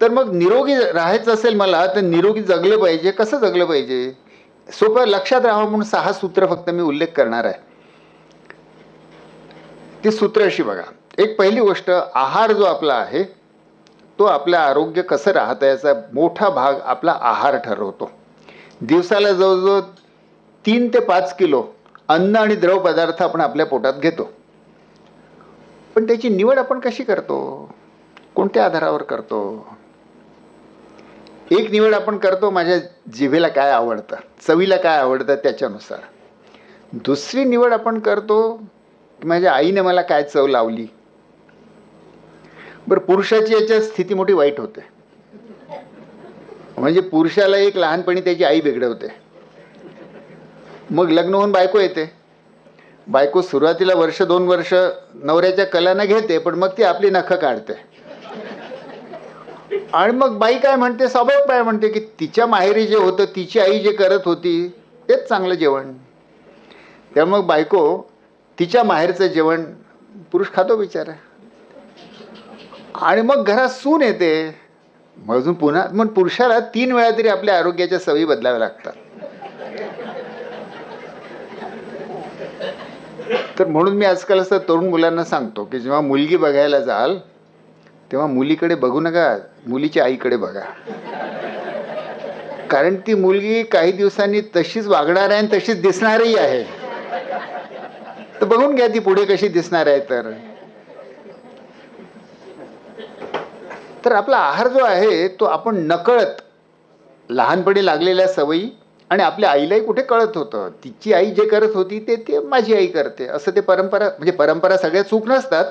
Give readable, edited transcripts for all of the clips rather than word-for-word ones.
तर मग निरोगी राहायचं असेल मला, तर निरोगी जगलं पाहिजे. कसं जगलं पाहिजे? सोपं लक्षात राहावं म्हणून 6 सूत्र फक्त मी उल्लेख करणार आहे. ती सूत्र अशी बघा. एक पहिली गोष्ट, आहार जो आपला आहे तो आपलं आरोग्य कसं राहतं याचा मोठा भाग आपला आहार ठरवतो. दिवसाला जवळजवळ 3 ते 5 किलो अन्न आणि द्रव पदार्थ आपण आपल्या पोटात घेतो. पण त्याची निवड आपण कशी करतो? कोणत्या आधारावर करतो? एक निवड आपण करतो माझ्या जिभेला काय आवडतं, चवीला काय आवडतं त्याच्यानुसार. दुसरी निवड आपण करतो की माझ्या आईने मला काय चव लावली. बरं, पुरुषाची याच्यात स्थिती मोठी वाईट होते. म्हणजे पुरुषाला एक लहानपणी त्याची आई बिघडवते, मग लग्न होऊन बायको येते. बायको सुरुवातीला 1-2 वर्ष नवऱ्याच्या कलानं घेते, पण मग ती आपली नखं काढते. आणि मग बाई काय म्हणते, स्वाभाविक बाई म्हणते की तिच्या माहेरी जे होतं, तिची आई जे करत होती तेच चांगलं जेवण. त्यामुळे मग बायको तिच्या माहेरचं जेवण पुरुष खातो बिचारा. आणि मग घरात सून येते. मग अजून पुन्हा मग पुरुषाला 3 वेळा तरी आपल्या आरोग्याच्या सवयी बदलाव्या लागतात. तर म्हणून मी आजकाल असं तरुण मुलांना सांगतो की जेव्हा मुलगी बघायला जाल तेव्हा मुलीकडे बघू नका, मुलीच्या आईकडे बघा. कारण ती मुलगी काही दिवसांनी तशीच वागणार आहे आणि तशीच दिसणारही आहे. तर बघून घ्या ती पुढे कशी दिसणार आहे. तर आपला आहार जो आहे तो आपण नकळत लहानपणी लागलेल्या सवयी, आणि आपल्या आईलाही कुठे कळत होतं, तिची आई जे करत होती ते माझी आई करते असं. ते परंपरा, म्हणजे परंपरा सगळ्या चूक नसतात,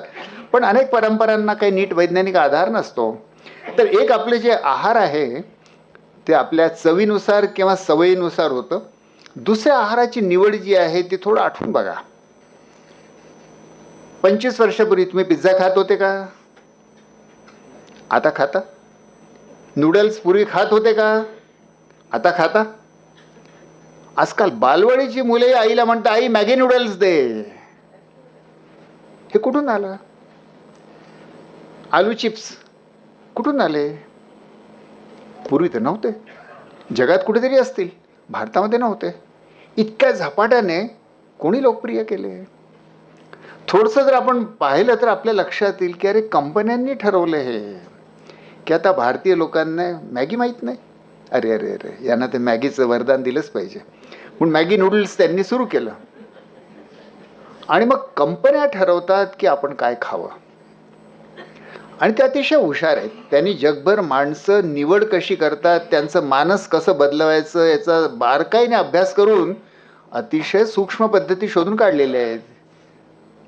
पण अनेक परंपरांना काही नीट वैज्ञानिक आधार नसतो. तर एक आपले जे आहार आहे ते आपल्या चवीनुसार किंवा सवयीनुसार होतं. दुसऱ्या आहाराची निवड जी आहे ती थोडं आठवून बघा. 25 वर्षापूर्वी तुम्ही पिझ्झा खात होते का? आता खाता? नूडल्स पूर्वी खात होते का? आता खाता? आजकाल बालवडीची मुले आईला म्हणतात, आई मॅगी नूडल्स दे. हे कुठून आलं? आलू चिप्स कुठून आले? पूर्वी तर नव्हते. जगात कुठेतरी असतील, भारतामध्ये नव्हते. इतक्या झपाट्याने कोणी लोकप्रिय केले? थोडंसं जर आपण पाहिलं तर आपल्या लक्षात येईल की अरे कंपन्यांनी ठरवलं हे की आता भारतीय लोकांना मॅगी माहीत नाही. अरे अरे अरे, यांना ते मॅगीचं वरदान दिलंच पाहिजे म्हणून मॅगी नूडल्स त्यांनी सुरू केलं. आणि मग कंपन्या ठरवतात की आपण काय खावं, आणि ते अतिशय हुशार आहेत. त्यांनी जगभर माणसं निवड कशी करतात, त्यांचं मानस कसं बदलवायचं याचा बारकाईने अभ्यास करून अतिशय सूक्ष्म पद्धती शोधून काढलेल्या आहेत.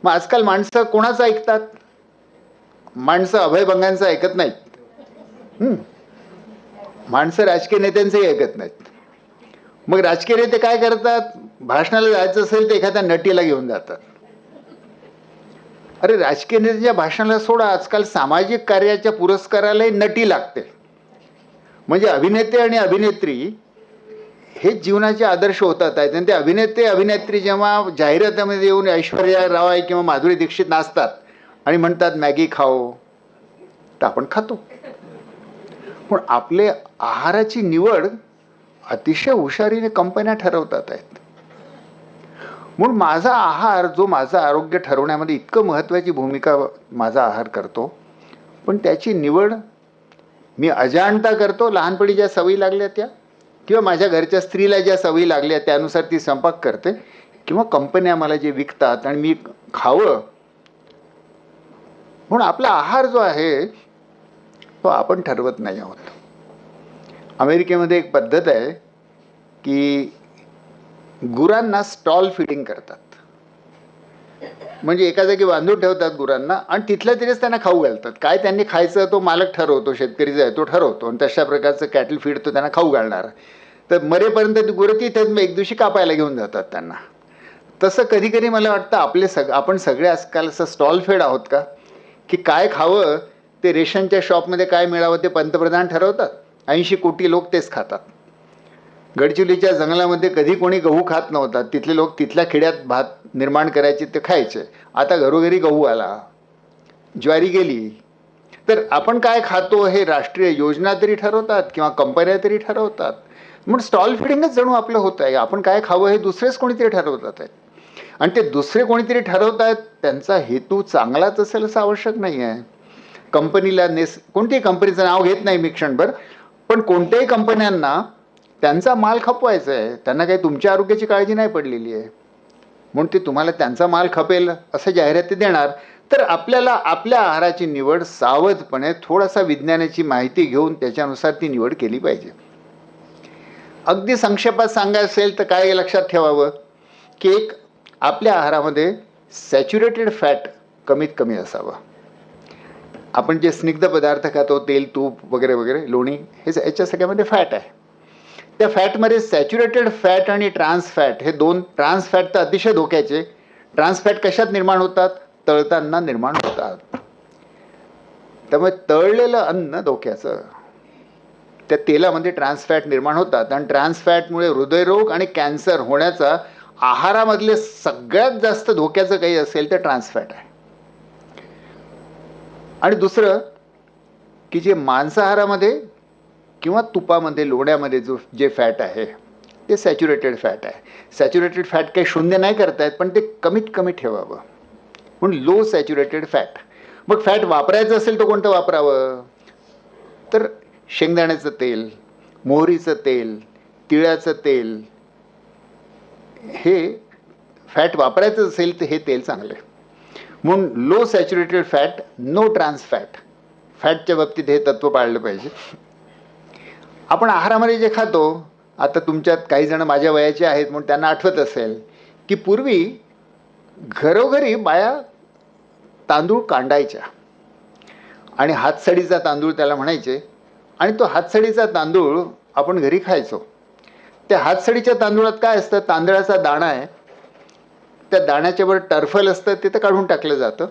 मग आजकाल माणसं कोणाचं ऐकतात? माणसं अभयभंगांचं ऐकत नाहीत. माणसं राजकीय नेत्यांचंही ऐकत नाहीत. मग राजकीय नेते काय करतात? भाषणाला जायचं असेल तर एखाद्या नटीला घेऊन जातात. अरे राजकीय नेत्याच्या भाषणाला सोडा, आजकाल सामाजिक कार्याच्या पुरस्कारालाही नटी लागते. म्हणजे अभिनेते आणि अभिनेत्री हेच जीवनाचे आदर्श होतात आहेत. आणि ते अभिनेते अभिनेत्री जेव्हा जाहिरातीमध्ये येऊन ऐश्वर्या राय किंवा माधुरी दीक्षित नाचतात आणि म्हणतात मॅगी खाओ, तर आपण खातो. पण आपले आहाराची निवड अतिशय हुशारीने कंपन्या ठरवतात आहेत. म्हणून माझा आहार जो माझं आरोग्य ठरवण्यामध्ये इतकं महत्त्वाची भूमिका माझा आहार करतो, पण त्याची निवड मी अजाणता करतो. लहानपणी ज्या सवयी लागल्या त्या, किंवा माझ्या घरच्या स्त्रीला ज्या सवयी लागल्या त्यानुसार ती स्वयंपाक करते, किंवा कंपन्या मला जे विकतात आणि मी खावं. म्हणून आपला आहार जो आहे तो आपण ठरवत नाही आहोत. अमेरिकेमध्ये एक पद्धत आहे की गुरांना स्टॉल फिडिंग करतात. म्हणजे एका जागी बांधून ठेवतात गुरांना आणि तिथल्या तिथेच त्यांना खाऊ घालतात. काय त्यांनी खायचं तो मालक ठरवतो, शेतकरी जो आहे तो ठरवतो, आणि तशा प्रकारचं कॅटल फीड तो त्यांना खाऊ घालणार. तर मरेपर्यंत ती गुरं तिथेच एक दिवशी कापायला घेऊन जातात त्यांना. तसं कधी कधी मला वाटतं आपण सगळे आजकाल असं स्टॉल फेड आहोत का, की काय खावं ते रेशनच्या शॉपमध्ये काय मिळावं ते पंतप्रधान ठरवतात. 80 कोटी लोक तेच खातात. गडचिरोलीच्या जंगलामध्ये कधी कोणी गहू खात नव्हता. तिथले लोक तिथल्या खेड्यात भात निर्माण करायचे, ते खायचे. आता घरोघरी गहू आला, ज्वारी गेली. तर आपण काय खातो हे राष्ट्रीय योजना तरी ठरवतात किंवा कंपन्या तरी ठरवतात. म्हणून स्टॉल फिडिंगच जणू आपलं होत आहे. आपण काय खावं हे दुसरेच कोणीतरी ठरवतात आहेत. आणि ते दुसरे कोणीतरी ठरवत आहेत, त्यांचा हेतू चांगलाच असेल असं आवश्यक नाही आहे. कंपनीला कोणत्याही कंपनीचं नाव घेत नाही मी क्षणभर, पण कोणत्याही कंपन्यांना त्यांचा माल खपवायचा आहे. त्यांना काही तुमच्या आरोग्याची काळजी नाही पडलेली आहे, म्हणून ते तुम्हाला त्यांचा माल खपेल असं जाहिराती देणार. तर आपल्याला आपल्या आहाराची निवड सावधपणे थोडासा विज्ञानाची माहिती घेऊन त्याच्यानुसार ती निवड केली पाहिजे. अगदी संक्षेपात सांगायचं असेल तर काय लक्षात ठेवावं की एक, आपल्या आहारामध्ये सॅच्युरेटेड फॅट कमीत कमी असावं. आपण जे स्निग्ध पदार्थ खातो, तेल, तूप वगैरे वगैरे, लोणी, हे याच्या सगळ्यामध्ये फॅट आहे. त्या फॅटमध्ये सॅच्युरेटेड फॅट आणि ट्रान्स फॅट हे दोन, ट्रान्स फॅट तर अतिशय धोक्याचे. ट्रान्स फॅट कशात निर्माण होतात? तळताना निर्माण होतात. त्यामुळे तळलेलं अन्न धोक्याचं. त्या तेलामध्ये ट्रान्स फॅट निर्माण होतात आणि ट्रान्स फॅटमुळे हृदयरोग आणि कॅन्सर होण्याचा आहारामधले सगळ्यात जास्त धोक्याचं काही असेल तर ट्रान्स फॅट आहे. आणि दुसरं की जे मांसाहारामध्ये किंवा तुपामध्ये, लोण्यामध्ये जे फॅट आहे ते सॅच्युरेटेड फॅट आहे. सॅच्युरेटेड फॅट काही शून्य नाही करतायत, पण ते कमीत कमी ठेवावं, म्हणून लो सॅच्युरेटेड फॅट. मग फॅट वापरायचं असेल तर कोणतं वापरावं? तर शेंगदाण्याचं तेल, मोहरीचं तेल, तिळाचं तेल, हे फॅट वापरायचं असेल तर हे तेल चांगलं आहे. म्हणून low saturated fat, no trans fat. फॅटच्या बाबतीत हे तत्त्व पाळलं पाहिजे. आपण आहारामध्ये जे खातो, आता तुमच्यात काही जण माझ्या वयाचे आहेत म्हणून त्यांना आठवत असेल की पूर्वी घरोघरी बाया तांदूळ कांडायच्या आणि हातसडीचा तांदूळ त्याला म्हणायचे, आणि तो हातसडीचा तांदूळ आपण घरी खायचो. त्या हातसडीच्या तांदूळात काय असतं? तांदळाचा दाणा आहे, त्या दाण्याच्यावर टर्फल असतं, ते तर काढून टाकलं जातं,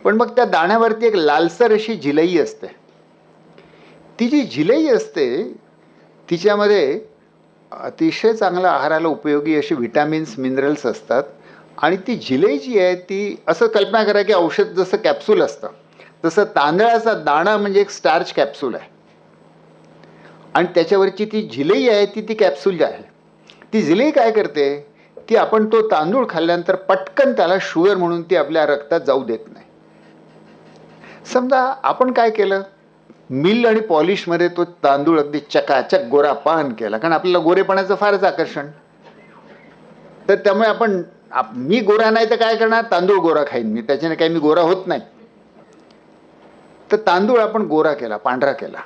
पण मग त्या दाण्यावरती एक लालसर अशी जिलई असते. ती जी जिलई असते तिच्यामध्ये अतिशय चांगलं आहाराला उपयोगी असे व्हिटॅमिन्स, मिनरल्स असतात. आणि ती जिलई जी आहे ती, असं कल्पना करा की औषध जसं कॅप्सूल असतं तसं तांदळाचा दाणा म्हणजे एक स्टार्च कॅप्सूल आहे, आणि त्याच्यावरची ती जिलई आहे ती कॅप्सूल आहे. ती जिलई काय करते? ती आपण तो तांदूळ खाल्ल्यानंतर पटकन त्याला शुगर म्हणून ती आपल्या रक्तात जाऊ देत नाही. समजा आपण काय केलं, मिल आणि पॉलिशमध्ये तो तांदूळ अगदी चकाचक गोरापान केला, कारण आपल्याला गोरेपणाचं फारच आकर्षण. तर त्यामुळे मी गोरा नाही तर काय करणार, तांदूळ गोरा खाईन मी, त्याच्याने काही मी गोरा होत नाही. तर तांदूळ आपण गोरा केला, पांढरा केला,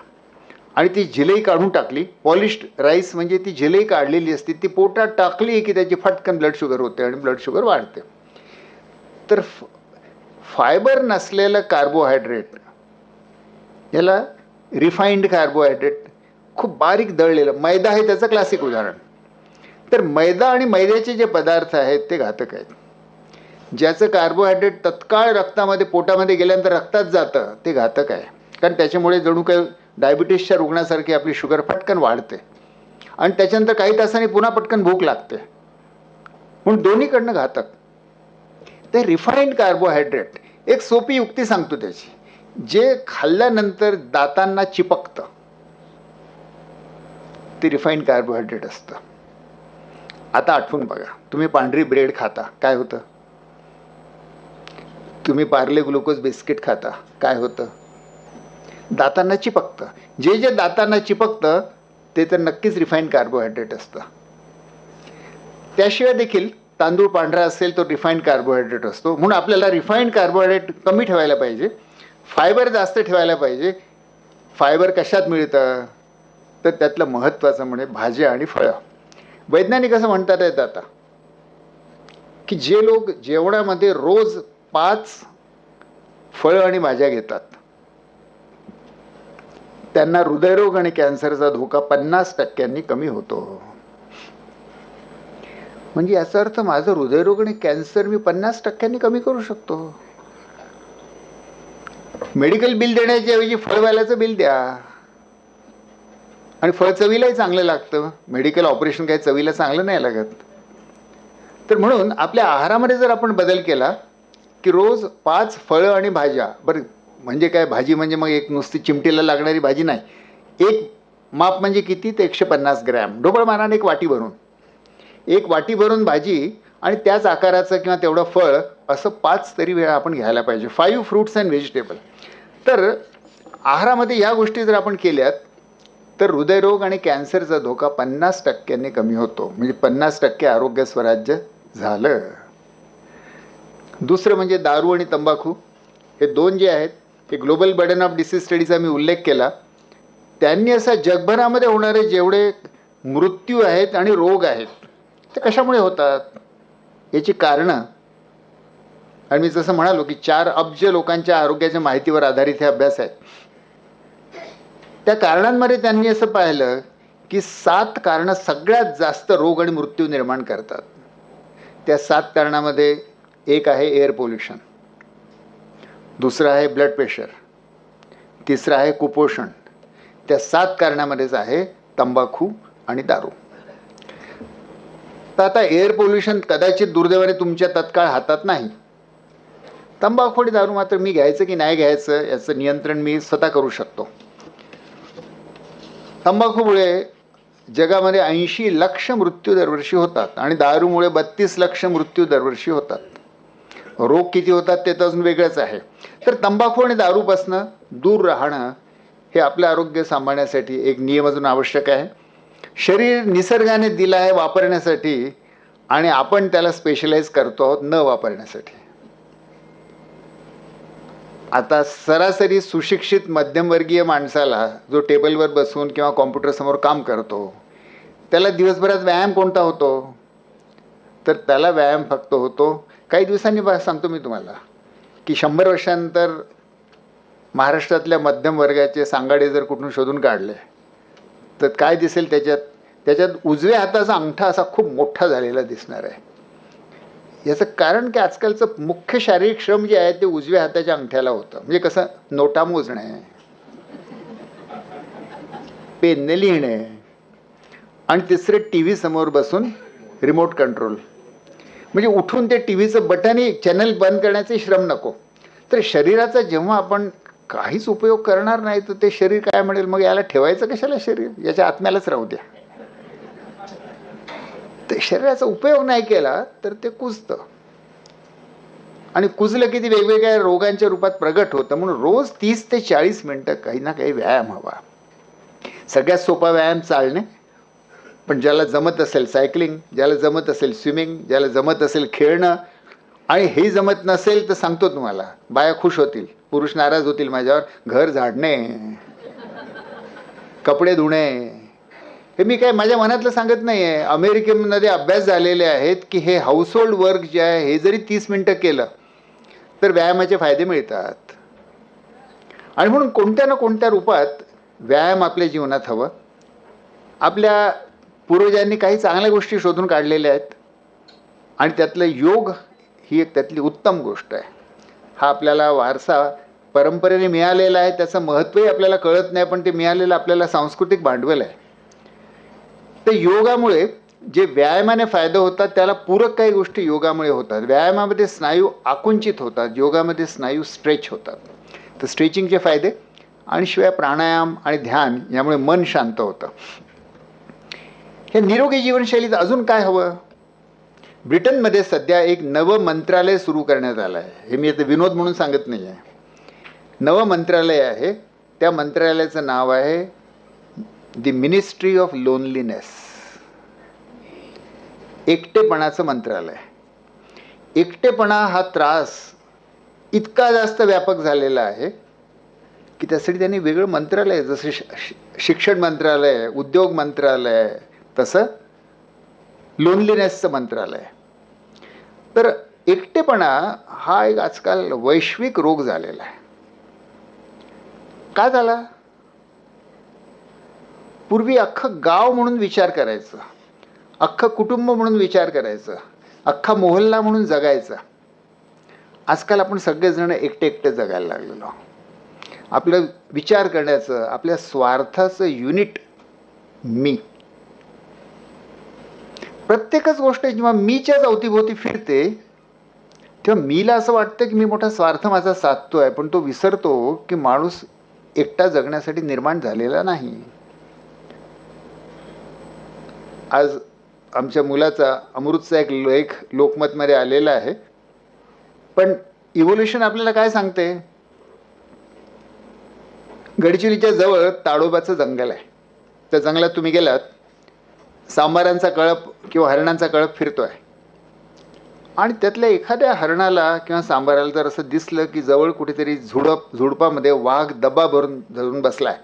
आणि ती जिलई काढून टाकली. पॉलिश्ड राईस म्हणजे ती जिलई काढलेली असते, ती पोटात टाकली की त्याची फटकन ब्लड शुगर होते आणि ब्लड शुगर वाढते. तर फायबर नसलेलं कार्बोहायड्रेट, याला रिफाईंड कार्बोहायड्रेट, खूप बारीक दळलेलं, मैदा आहे त्याचं क्लासिक उदाहरण. तर मैदा आणि मैद्याचे जे पदार्थ आहेत ते घातक आहेत. ज्याचं कार्बोहायड्रेट तत्काळ रक्तामध्ये, पोटामध्ये गेल्यानंतर रक्तात जातं ते घातक आहे, कारण त्याच्यामुळे जणू काही डायबिटीसच्या रुग्णासारखी आपली शुगर पटकन वाढते आणि त्याच्यानंतर काही तासांनी पुन्हा पटकन भूक लागते, म्हणून दोन्हीकडनं घातक. ते रिफाईंड कार्बोहायड्रेट, एक सोपी युक्ती सांगतो त्याची, जे खाल्ल्यानंतर दातांना चिपकतं ते रिफाईंड कार्बोहायड्रेट असतं. आता आठवून बघा, तुम्ही पांढरी ब्रेड खाता, काय होतं? तुम्ही पार्ले ग्लुकोज बिस्किट खाता, काय होतं? दातांना चिपकतं. जे जे दातांना चिपकतं ते तर नक्कीच रिफाईंड कार्बोहायड्रेट असतं. त्याशिवाय देखील तांदूळ पांढरा असेल तो रिफाईंड कार्बोहायड्रेट असतो. म्हणून आपल्याला रिफाईंड कार्बोहायड्रेट कमी ठेवायला पाहिजे, फायबर जास्त ठेवायला पाहिजे. फायबर कशात मिळतं? तर त्यातलं महत्त्वाचं म्हणजे भाज्या आणि फळं. वैज्ञानिक असं म्हणतात आहेत आता की जे लोक जेवणामध्ये रोज 5 फळं आणि भाज्या घेतात त्यांना हृदयरोग आणि कॅन्सरचा धोका 50% कमी होतो. म्हणजे याचा अर्थ माझं हृदयरोग आणि कॅन्सर मी 50% कमी करू शकतो. मेडिकल बिल देण्याच्या ऐवजी फळवाल्याचं बिल द्या, आणि फळ चवीलाही चांगलं लागतं. मेडिकल ऑपरेशन काही चवीला चांगलं नाही लागत. तर म्हणून आपल्या आहारामध्ये जर आपण बदल केला की रोज 5 फळं आणि भाज्या, बरं म्हणजे काय, भाजी म्हणजे मग एक नुसती चिमटीला लागणारी भाजी नाही. एक माप म्हणजे किती, ते 150 ग्रॅम, ढोबळ मानाने एक वाटी भरून भाजी आणि त्याच आकाराचं किंवा तेवढं फळ, असं 5 तरी वेळा आपण घ्यायला पाहिजे. 5 फ्रूट्स अँड व्हेजिटेबल. तर आहारामध्ये या गोष्टी जर आपण केल्यात तर हृदयरोग आणि कॅन्सरचा धोका 50% कमी होतो. म्हणजे 50% आरोग्य स्वराज्य झालं. दुसरं म्हणजे दारू आणि तंबाखू. हे दोन जे आहेत, हे ग्लोबल बर्डन ऑफ डिसीज स्टडीचा मी उल्लेख केला. त्यांनी असा जगभरामध्ये होणारे जेवढे मृत्यू आहेत आणि रोग आहेत ते कशामुळे होतात याची कारणं, आणि मी जसं म्हणालो की 4 अब्ज लोकांच्या आरोग्याच्या माहितीवर आधारित हे अभ्यास आहेत. त्या कारणांमध्ये त्यांनी असं पाहिलं की 7 कारणं सगळ्यात जास्त रोग आणि मृत्यू निर्माण करतात. त्या 7 कारणामध्ये एक आहे एअर पोल्युशन, दुसरं आहे ब्लड प्रेशर, तिसरं आहे कुपोषण. त्या 7 कारणामध्येच आहे तंबाखू आणि दारू. तर आता एअर पोल्युशन कदाचित दुर्दैवाने तुमच्या तत्काळ हातात नाही. तंबाखू आणि दारू मात्र मी घ्यायचं की नाही घ्यायचं याचं नियंत्रण मी स्वतः करू शकतो. तंबाखूमुळे जगामध्ये 80 लक्ष मृत्यू दरवर्षी होतात आणि दारूमुळे 32 लक्ष मृत्यू दरवर्षी होतात. रोग किती होतात ते तर अजून वेगळंच आहे. तर तंबाखू आणि दारूपासनं दूर राहणं हे आपलं आरोग्य सांभाळण्यासाठी एक नियम अजून आवश्यक आहे. शरीर निसर्गाने दिलं आहे वापरण्यासाठी आणि आपण त्याला स्पेशलाइज करतो आहोत न वापरण्यासाठी. आता सरासरी सुशिक्षित मध्यमवर्गीय माणसाला जो टेबलवर बसून किंवा कॉम्प्युटरसमोर काम करतो त्याला दिवसभरात व्यायाम कोणता होतो, तर त्याला व्यायाम फक्त होतो काही दिवसांनी. सांगतो मी तुम्हाला की 100 वर्षांनंतर महाराष्ट्रातल्या मध्यम वर्गाचे सांगाडे जर कुठून शोधून काढले तर काय दिसेल, त्याच्यात उजव्या हाताचा अंगठा असा खूप मोठा झालेला दिसणार आहे. याचं कारण की आजकालचं मुख्य शारीरिक श्रम जे आहे ते उजव्या हाताच्या अंगठ्याला होतं. म्हणजे कसं, नोटा मोजणे, पेनने लिहिणे, आणि तिसरे TV समोर बसून रिमोट कंट्रोल. म्हणजे उठून ते TVचं बटनही चॅनल बंद करण्याचे श्रम नको. तर शरीराचा जेव्हा आपण काहीच उपयोग करणार नाही तर ते शरीर काय म्हणेल, मग याला ठेवायचं कशाला शरीर, याच्या आत्म्यालाच राहू द्या. ते शरीराचा उपयोग नाही केला तर ते कुजतं आणि कुजलं की ते वेगवेगळ्या रोगांच्या रूपात प्रगट होतं. म्हणून रोज 30 ते 40 मिनटं काही ना काही व्यायाम हवा. सगळ्यात सोपा व्यायाम चालणे, पण ज्याला जमत असेल सायकलिंग, ज्याला जमत असेल स्विमिंग, ज्याला जमत असेल खेळणं, आणि हे जमत नसेल तर सांगतो तुम्हाला, बाया खुश होतील, पुरुष नाराज होतील माझ्यावर, घर झाडणे, कपडे धुणे. हे मी काय माझ्या मनातलं सांगत नाही आहे. अमेरिकेमध्ये अभ्यास झालेले आहेत की हे हाऊसहोल्ड वर्क जे आहे हे जरी 30 मिनटं केलं तर व्यायामाचे फायदे मिळतात. आणि म्हणून कोणत्या ना कोणत्या रूपात व्यायाम आपल्या जीवनात हवं. आपल्या पूर्वजांनी काही चांगल्या गोष्टी शोधून काढलेल्या आहेत आणि त्यातलं योग ही एक त्यातली उत्तम गोष्ट आहे. हा आपल्याला वारसा परंपरेने मिळालेला आहे, त्याचं महत्त्वही आपल्याला कळत नाही, पण ते मिळालेलं आपल्याला सांस्कृतिक भांडवल आहे. तर योगामुळे जे व्यायामाने फायदा होतात त्याला पूरक काही गोष्टी योगामुळे होतात. व्यायामामध्ये स्नायू आकुंचित होतात, योगामध्ये स्नायू स्ट्रेच होतात. तर स्ट्रेचिंगचे फायदे, आणि शिवाय प्राणायाम आणि ध्यान यामुळे मन शांत होतं. हे निरोगी जीवनशैलीत अजून काय हवं. ब्रिटनमध्ये सध्या एक नवं मंत्रालय सुरू करण्यात आलं आहे. हे मी आता विनोद म्हणून सांगत नाही आहे. नवं मंत्रालय आहे, त्या मंत्रालयाचं नाव आहे दी मिनिस्ट्री ऑफ लोनलीनेस. एकटेपणाचं मंत्रालय. एकटेपणा हा त्रास इतका जास्त व्यापक झालेला आहे की त्यासाठी त्यांनी वेगळं मंत्रालय, जसं शिक्षण मंत्रालय, उद्योग मंत्रालय, तसं लोनलीनेसचं मंत्रालय. तर एकटेपणा हा एक आजकाल वैश्विक रोग झालेला आहे. का झाला. पूर्वी अख्खं गाव म्हणून विचार करायचं, अख्खं कुटुंब म्हणून विचार करायचं, अख्खा मोहल्ला म्हणून जगायचा. आजकाल आपण सगळेजण एकटे एकटे जगायला लागलेलो. आपलं विचार करण्याचं, आपल्या स्वार्थाचं युनिट मी. प्रत्येकच गोष्ट जेव्हा मीच्याच अवतीभोवती फिरते तेव्हा मीला असं वाटतं की मी मोठा स्वार्थ माझा साधतोय, पण तो विसरतो की माणूस एकटा जगण्यासाठी निर्माण झालेला नाही. आज आमच्या मुलाचा अमृतचा एक लेख लोकमतमध्ये आलेला आहे. पण इव्होल्युशन आपल्याला काय सांगते? गडचिरोलीच्या जवळ ताडोबाचं जंगल आहे. त्या जंगलात तुम्ही गेलात, सांबारांचा कळप किंवा हरणांचा कळप फिरतोय, आणि त्यातल्या एखाद्या हरणाला किंवा सांबाराला जर असं दिसलं की जवळ कुठेतरी झुडपामध्ये वाघ डब्बा भरून धरून बसलाय,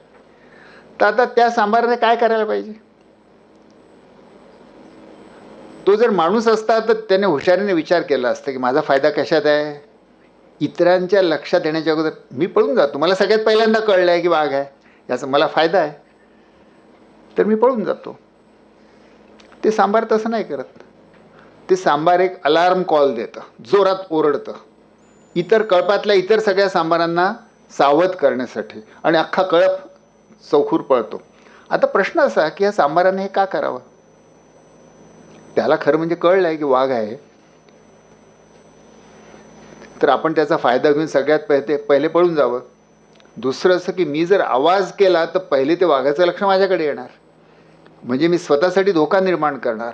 तर आता त्या सांबाराने काय करायला पाहिजे? तो जर माणूस असता तर त्याने हुशारीने विचार केला असता की माझा फायदा कशात आहे. इतरांच्या लक्षात येण्याच्या अगोदर मी पळून जातो. मला सगळ्यात पहिल्यांदा कळलं आहे की वाघ आहे, याचा मला फायदा आहे, तर मी पळून जातो. ते सांबार तसं नाही करत. ते सांबार एक अलार्म कॉल देतं, जोरात ओरडतं इतर कळपातल्या इतर सगळ्या सांबारांना सावध करण्यासाठी, आणि अख्खा कळप चौखूर पळतो. आता प्रश्न असा की या सांबाराने हे का करावं? त्याला खरं म्हणजे कळलं आहे की वाघ आहे, तर आपण त्याचा फायदा घेऊन सगळ्यात पहिले पळून जावं. दुसरं असं की मी जर आवाज केला तर पहिले ते वाघाचं लक्ष माझ्याकडे येणार, म्हणजे मी स्वतःसाठी धोका निर्माण करणार,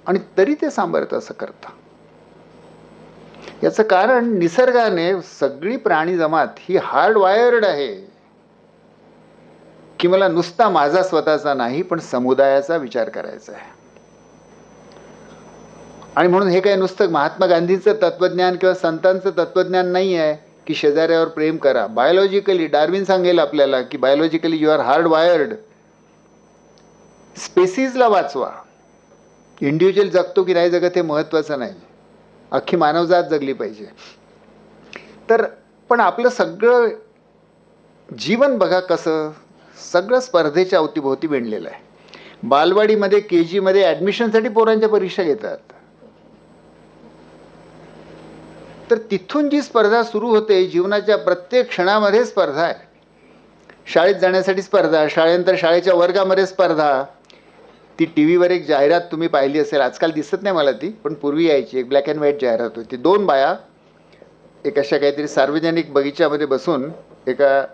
आणि तरी ते सांभाळत असं करतं. याचं कारण निसर्गाने सगळी प्राणी जमात ही हार्डवायर्ड आहे की मला नुसता माझा स्वतःचा नाही पण समुदायाचा विचार करायचा आहे. आणि म्हणून हे काय नुसतं महात्मा गांधींचं तत्वज्ञान किंवा संतांचं तत्वज्ञान नाही आहे की शेजाऱ्यावर प्रेम करा. बायोलॉजिकली डार्विन सांगेल आपल्याला की biologically you are hard wired. स्पेसीजला वाचवा. इंडिव्हिज्युअल जगतो की नाही जगत हे महत्त्वाचं नाही, अख्खी मानवजात जगली पाहिजे. तर पण आपलं सगळं जीवन बघा कसं सगळं स्पर्धेच्या अवतीभोवती विणलेलं आहे. बालवाडीमध्ये KG मध्ये ॲडमिशनसाठी पोरांच्या परीक्षा घेतात, तर तिथून जी स्पर्धा सुरू होते जीवनाच्या प्रत्येक क्षणामध्ये स्पर्धा आहे. शाळेत जाण्यासाठी स्पर्धा, शाळेनंतर शाळेच्या वर्गामध्ये स्पर्धा. ती TV वर एक जाहिरात तुम्ही पाहिली असेल, आजकाल दिसत नाही मला ती, पण पूर्वी यायची. एक ब्लॅक अँड व्हाईट जाहिरात होती. 2 बाया एक अशा काहीतरी सार्वजनिक बगीच्यामध्ये बसून एका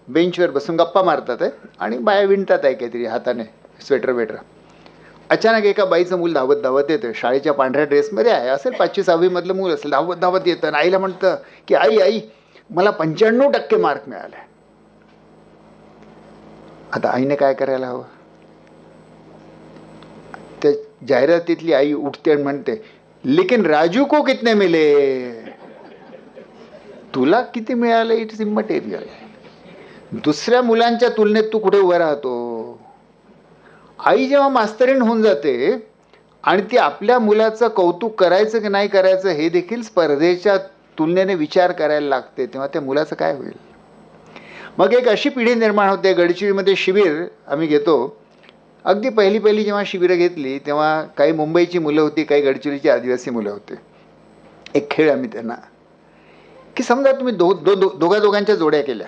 बेंचवर बसून गप्पा मारतात आहे, आणि बाया विणतात आहे काहीतरी हाताने, स्वेटर वेटर. अचानक एका बाईचं मूल धावत धावत येतं, शाळेच्या पांढऱ्या ड्रेसमध्ये आहे, असेल 5वी-6वी मधलं मूल असेल, धावत धावत येतं आणि आईला म्हणतं की आई आई मला 95% मार्क मिळाले. आता आईने काय करायला हवं? त्या जाहिरातीतली आई उठते आणि म्हणते लेकिन राजू को कितने मिले? तुला किती मिळाले इट्स इमटेरियल. दुसऱ्या मुलांच्या तुलनेत तू कुठे उभा राहतो? आई जेव्हा मास्तरीण होऊन जाते आणि ती आपल्या मुलाचं कौतुक करायचं की नाही करायचं हे देखील स्पर्धेच्या तुलनेने विचार करायला लागते, तेव्हा त्या मुलाचं काय होईल? मग एक अशी पिढी निर्माण होते. गडचिरोलीमध्ये शिबिर आम्ही घेतो. अगदी पहिली जेव्हा शिबिरं घेतली तेव्हा काही मुंबईची मुलं होती, काही गडचिरोलीची आदिवासी मुलं होते. एक खेळ आम्ही त्यांना की समजा तुम्ही दोघांच्या जोड्या केल्या,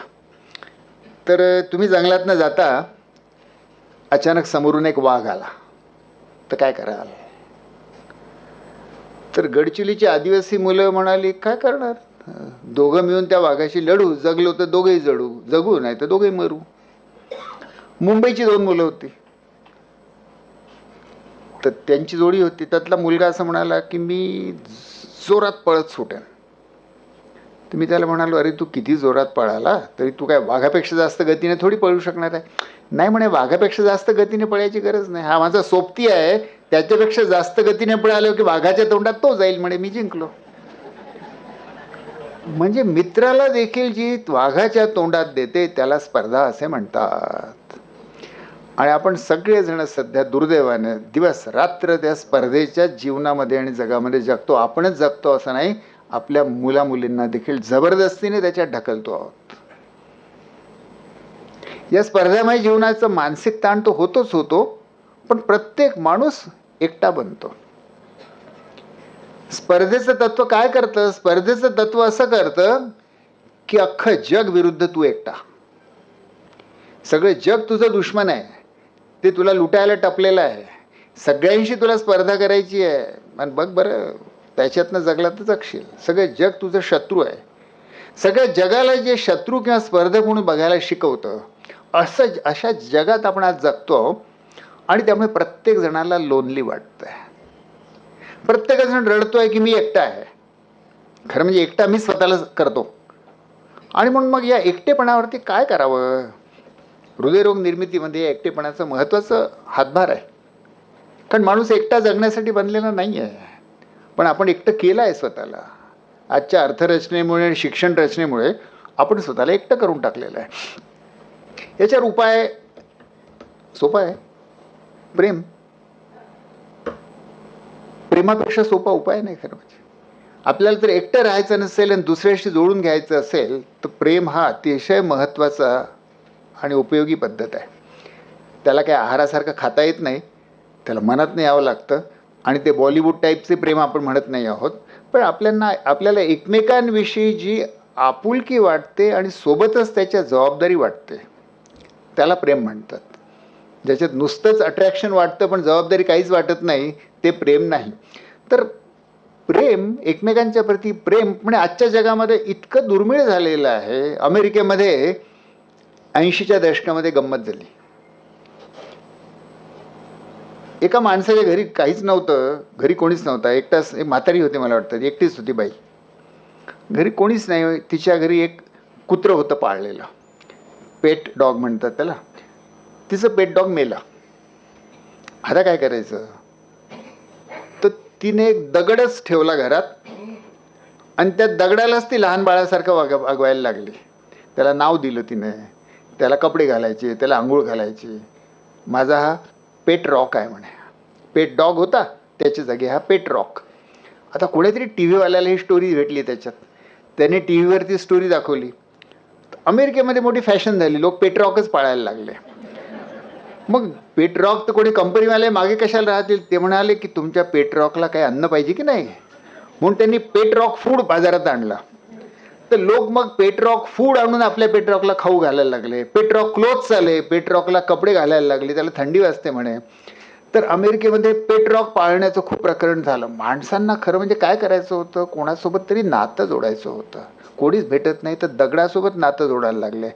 तर तुम्ही जंगलातनं जाता, अचानक समोरून एक वाघ आला, तर काय कराल? तर गडचिरोलीची आदिवासी मुलं म्हणाली काय करणार, दोघं मिळून त्या वाघाशी लढू, जगलो तर दोघेही जगू, नाही तर दोघेही मरू. मुंबईची 2 मुलं होती, तर त्यांची जोडी होती. त्यातला मुलगा असं म्हणाला की मी जोरात पळत सुटेन. तर मी त्याला म्हणालो अरे तू किती जोरात पळाला तरी तू काय वाघापेक्षा जास्त गतीने थोडी पळू शकणार आहे? नाही म्हणे, वाघापेक्षा जास्त गतीने पळायची गरज नाही, हा माझा सोबती आहे, त्याच्यापेक्षा जास्त गतीने पळालो की वाघाच्या तोंडात तो जाईल, म्हणे मी जिंकलो. म्हणजे मित्राला देखील जी वाघाच्या तोंडात देते त्याला स्पर्धा असे म्हणतात. आणि आपण सगळेजण सध्या दुर्दैवाने दिवस रात्र त्या स्पर्धेच्या जीवनामध्ये आणि जगामध्ये जगतो. आपणच जगतो असं नाही, आपल्या मुलामुलींना देखील जबरदस्तीने त्याच्यात ढकलतो आहोत. या स्पर्धामय जीवनाचं मानसिक ताण तो होतोच होतो, पण प्रत्येक माणूस एकटा बनतो. स्पर्धेचं तत्व काय करतं? स्पर्धेचं तत्व असं करतं की अख्खं जग विरुद्ध तू एकटा. सगळे जग तुझं दुश्मन आहे, ते तुला लुटायला टपलेलं आहे, सगळ्यांशी तुला स्पर्धा करायची आहे. आणि बघ बरं, त्याच्यातनं जगला तर जगशील. सगळं जग तुझं शत्रू आहे. सगळ्या जगाला जे शत्रू किंवा स्पर्धक म्हणून बघायला शिकवतं, अशा जगात आपण आज जगतो. आणि त्यामुळे प्रत्येक जणाला लोनली वाटतंय. प्रत्येकजण रडतोय की मी एकटा आहे. खरं म्हणजे एकटा मी स्वतःला करतो. आणि म्हणून मग या एकटेपणावरती काय करावं? हृदयरोग निर्मितीमध्ये या एकटेपणाचं महत्त्वाचं हातभार आहे. कारण माणूस एकटा जगण्यासाठी बनलेला नाही आहे, पण आपण एकटं केलं आहे स्वतःला. आजच्या अर्थरचनेमुळे आणि शिक्षण रचनेमुळे आपण स्वतःला एकटं करून टाकलेलं आहे. याच्यावर उपाय सोपा आहे, प्रेम. प्रेमापेक्षा सोपा उपाय नाही खरं म्हणजे. आपल्याला जर एकटं राहायचं नसेल आणि दुसऱ्याशी जोडून घ्यायचं असेल तर प्रेम हा अतिशय महत्त्वाचा आणि उपयोगी पद्धत आहे. त्याला काय आहारासारखं खाता येत नाही, त्याला मनातनं यावं लागतं. आणि ते बॉलिवूड टाईपचे प्रेम आपण म्हणत नाही आहोत, पण आपल्याला एकमेकांविषयी जी आपुलकी वाटते आणि सोबतच त्याच्या जबाबदारी वाटते त्याला प्रेम म्हणतात. ज्याच्यात नुसतंच अट्रॅक्शन वाटतं पण जबाबदारी काहीच वाटत नाही, ते प्रेम नाही. तर प्रेम, एकमेकांच्या प्रती प्रेम म्हणजे आजच्या जगामध्ये इतकं दुर्मिळ झालेलं आहे. अमेरिकेमध्ये 80च्या दशकामध्ये गंमत झाली. एका माणसाच्या घरी काहीच नव्हतं, घरी कोणीच नव्हता. एकटाच एक म्हातारी होती, मला वाटतं एकटीच होती बाई. घरी कोणीच नाही. तिच्या घरी एक कुत्रं होतं पाळलेलं, पेट डॉग म्हणतात त्याला. तिचं पेट डॉग मेला. आता काय करायचं? तर तिने एक दगडच ठेवला घरात आणि त्या दगडालाच ती लहान बाळासारखं वागवायला लागली. त्याला नाव दिलं तिने, त्याला कपडे घालायचे, त्याला आंघोळ घालायची. माझा हा पेट रॉक आहे म्हणे. पेट डॉग होता, त्याच्या जागी हा पेट रॉक. आता कोणीतरी टी व्हीवाल्याला ही स्टोरी भेटली त्याच्यात. त्याने टी व्हीवरती स्टोरी दाखवली. अमेरिकेमध्ये मोठी फॅशन झाली, लोक पेट रॉकच पाळायला लागले. मग पेट रॉक तर कोणी कंपनीवाले मागे कशाला राहतील? ते म्हणाले की तुमच्या पेट रॉकला काही अन्न पाहिजे की नाही, म्हणून त्यांनी पेट रॉक फूड बाजारात आणला. तर लोक मग पेट रॉक फूड आणून आपल्या पेट रॉकला खाऊ घालायला लागले. पेट रॉक क्लोथ्स आले, पेट रॉकला कपडे घालायला लागले, त्याला थंडी वाजते म्हणे. तर अमेरिकेमध्ये पेट रॉक पाळण्याचं खूप प्रकरण झालं. माणसांना खरं म्हणजे काय करायचं होतं? कोणासोबत तरी नातं जोडायचं होतं. कोणीच भेटत नाही तर दगडासोबत नातं जोडायला लागले.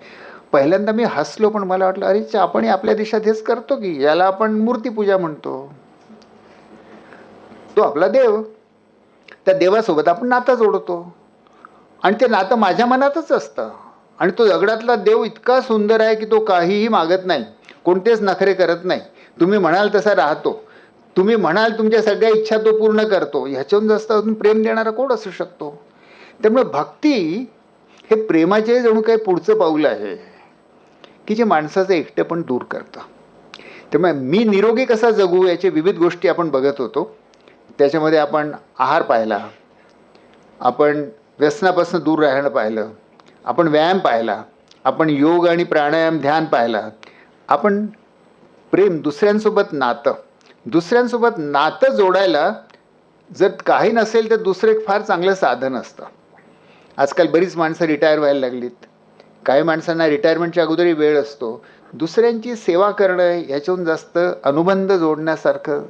पहिल्यांदा मी हसलो, पण मला वाटलं अरे आपण आपल्या देशात हेच करतो की, याला आपण मूर्तीपूजा म्हणतो. तो आपला देव, त्या देवासोबत आपण नातं जोडतो आणि ते नातं माझ्या मनातच असतं. आणि तो दगडातला देव इतका सुंदर आहे की तो काहीही मागत नाही, कोणतेच नखरे करत नाही. तुम्ही म्हणाल तसा राहतो, तुम्ही म्हणाल तुमच्या सगळ्या इच्छा तो पूर्ण करतो. ह्याच्याहून जास्त अजून प्रेम देणारा कोण असू शकतो? त्यामुळे भक्ती हे प्रेमाचे जणू काही पुढचं पाऊल आहे की जे माणसाचं एकटेपण दूर करतं. त्यामुळे मी निरोगी कसा जगू याचे विविध गोष्टी आपण बघत होतो. त्याच्यामध्ये आपण आहार पाहिला, आपण व्यसनापासून दूर राहणं पाहिलं, आपण व्यायाम पाहिला, आपण योग आणि प्राणायाम ध्यान पाहिला, आपण प्रेम, दुसऱ्यांसोबत नातं जोडायला जर काही नसेल तर दुसरं एक फार चांगलं साधन असतं. आजकाल बरीच माणसं रिटायर व्हायला लागलीत. काही माणसांना रिटायरमेंटच्या अगोदरही वेळ असतो. दुसऱ्यांची सेवा करणं ह्याच्याहून जास्त अनुबंध जोडण्यासारखं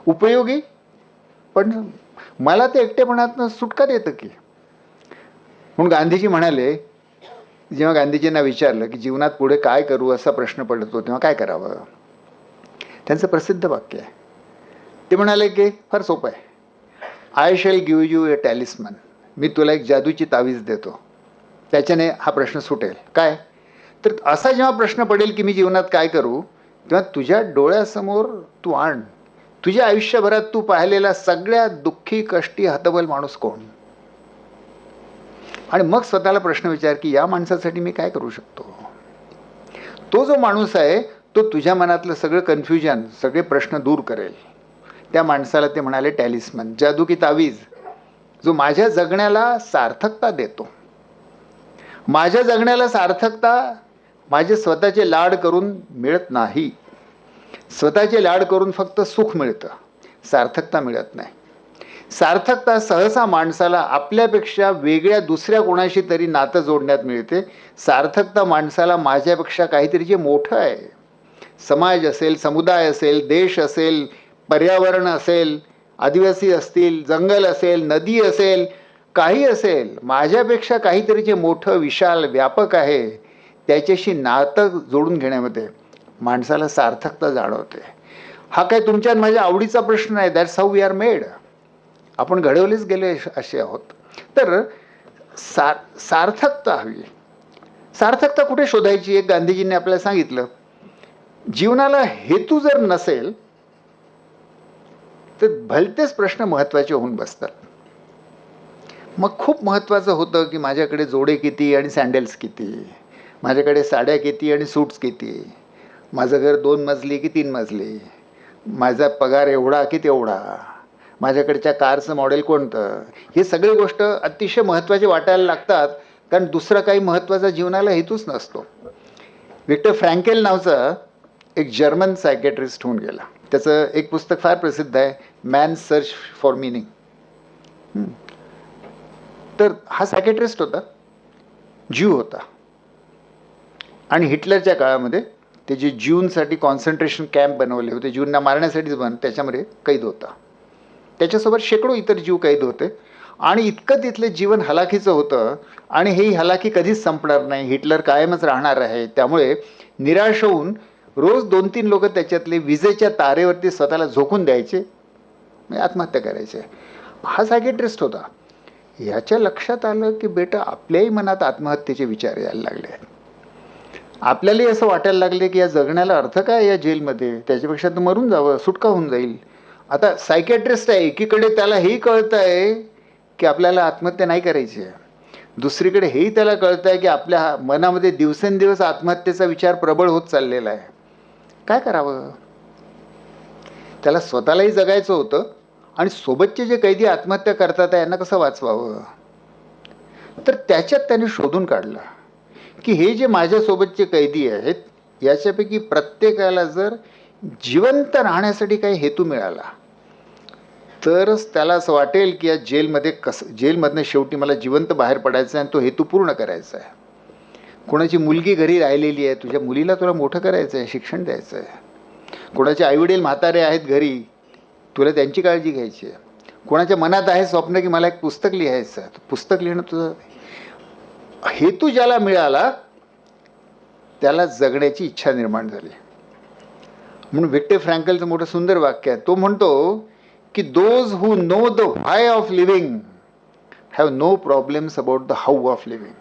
उपयोगी. पण मला ते एकटेपणातनं सुटका देतं की. म्हणून गांधीजी म्हणाले, जेव्हा गांधीजींना विचारलं की जीवनात पुढे काय करू असा प्रश्न पडतो तेव्हा काय करावं, त्यांचं प्रसिद्ध वाक्य आहे. ते म्हणाले की फार सोपं आहे, I shall give U A टॅलिस्मन. मी तुला एक जादूची तावीज देतो, त्याच्याने हा प्रश्न सुटेल. काय? तर असा जेव्हा प्रश्न पडेल की मी जीवनात काय करू, तेव्हा तुझ्या डोळ्यासमोर तू आण तुझ्या आयुष्यभरात तू पाहिलेला सगळ्यात दुःखी, कष्टी, हतबल माणूस कोण, आणि मग स्वतःला प्रश्न विचार की या माणसासाठी मी काय करू शकतो. तो जो माणूस आहे तो तुझ्या मनातलं सगळं कन्फ्युजन, सगळे प्रश्न दूर करेल. त्या माणसाला ते म्हणाले टॅलिस्मन, जादू की तावीज, जो माझ्या जगण्याला सार्थकता देतो. माझ्या जगण्याला सार्थकता माझे स्वतःचे लाड करून मिळत नाही. स्वतःचे लाड करून फक्त सुख मिळतं, सार्थकता मिळत नाही. सार्थकता सहसा माणसाला आपल्यापेक्षा वेगळ्या दुसऱ्या कोणाशी तरी नातं जोडण्यात मिळते. सार्थकता माणसाला माझ्यापेक्षा काहीतरी जे मोठं आहे, समाज असेल, समुदाय असेल, देश असेल, पर्यावरण असेल, आदिवासी असतील, जंगल असेल, नदी असेल, काही असेल, माझ्यापेक्षा काहीतरी जे मोठं विशाल व्यापक आहे त्याच्याशी नातं जोडून घेण्यामध्ये माणसाला सार्थकता जाणवते. हा काय तुमच्या आणि माझ्या आवडीचा प्रश्न आहे. That's how we are made. आपण घडवलेच गेले असे आहोत. तर सार्थकता हवी. सार्थकता कुठे शोधायची? एक गांधीजींनी आपल्याला सांगितलं, जीवनाला हेतू जर नसेल तर भलतेच प्रश्न महत्त्वाचे होऊन बसतात. मग खूप महत्त्वाचं होतं की माझ्याकडे जोडे किती आणि सँडल्स किती, माझ्याकडे साड्या किती आणि सूट्स किती, माझं घर 2 मजली की 3 मजली, माझा पगार एवढा की तेवढा, माझ्याकडच्या कारचं मॉडेल कोणतं. हे सगळे गोष्ट अतिशय महत्त्वाचे वाटायला लागतात, कारण दुसरा काही महत्त्वाचा जीवनाला हेतूच नसतो. विक्टर फ्रँकेल नावचा एक जर्मन सायकॅट्रिस्ट होऊन गेला. त्याचं एक पुस्तक फार प्रसिद्ध आहे, मॅन सर्च फॉर मिनिंग. तर हा सायकॅट्रिस्ट होता, ज्यू होता, आणि हिटलरच्या काळामध्ये ते जे ज्यूंसाठी कॉन्सन्ट्रेशन कॅम्प बनवले होते, ज्यूंना मारण्यासाठीच त्याच्यामध्ये कैद होता. त्याच्यासोबत शेकडो इतर जीव कैद होते, आणि इतकं तिथलं जीवन हलाखीचं होतं, आणि ही हलाखी कधीच संपणार नाही, हिटलर कायमच राहणार आहे. त्यामुळे निराश होऊन रोज 2-3 लोक त्याच्यातले विजेच्या तारेवरती स्वतःला झोकून द्यायचे, म्हणजे आत्महत्या करायचे. हा सायकॅट्रिस्ट होता. याच्या लक्षात आलं की बेटा, आपल्याही मनात आत्महत्येचे विचार यायला लागले. आपल्यालाही असं वाटायला लागले की या जगण्याला अर्थ काय या जेलमध्ये, त्याच्यापेक्षा तर मरून जावं, सुटका होऊन जाईल. आता सायकॅट्रिस्ट आहे, एकीकडे त्याला हेही कळतं आहे की आपल्याला आत्महत्या नाही करायची आहे, दुसरीकडे हेही त्याला कळतं आहे की आपल्या मनामध्ये दिवसेंदिवस आत्महत्येचा विचार प्रबळ होत चाललेला आहे. काय करावं? त्याला स्वतःलाही जगायचं होतं, आणि सोबतचे जे कैदी आत्महत्या करतात यांना कसं वाचवावं. तर त्याच्यात त्याने शोधून काढलं की हे जे माझ्यासोबतचे कैदी आहेत, याच्यापैकी प्रत्येकाला जर जिवंत राहण्यासाठी काही हेतू मिळाला तरच त्याला असं वाटेल की या जेलमधनं शेवटी मला जिवंत बाहेर पडायचं आहे आणि तो हेतू पूर्ण करायचा आहे. कोणाची मुलगी घरी राहिलेली आहे, तुझ्या मुलीला तुला मोठं करायचं आहे, शिक्षण द्यायचं आहे. कोणाचे आईवडील म्हातारे आहेत घरी, तुला त्यांची काळजी घ्यायची आहे. कोणाच्या मनात आहे स्वप्न की मला एक पुस्तक लिहायचं आहे, पुस्तक लिहिणं तुझं हेतू ज्याला मिळाला त्याला जगण्याची इच्छा निर्माण झाली. म्हणून विक्टर फ्रँकलचं मोठं सुंदर वाक्य आहे. तो म्हणतो की those who know the why of living have no problems about the how of living.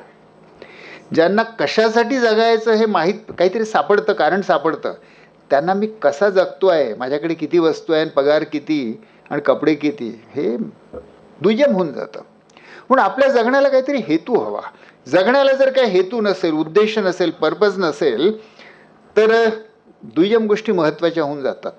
ज्यांना कशासाठी जगायचं हे माहीत, काहीतरी सापडतं, कारण सापडतं, त्यांना मी कसा जगतो आहे, माझ्याकडे किती वस्तू आहे, पगार किती आणि कपडे किती, हे दुय्यम होऊन जातं. म्हणून आपल्या जगण्याला काहीतरी हेतू हवा. जगण्याला जर काही हेतू नसेल, उद्देश नसेल, पर्पज नसेल, तर दुय्यम गोष्टी महत्त्वाच्या होऊन जातात.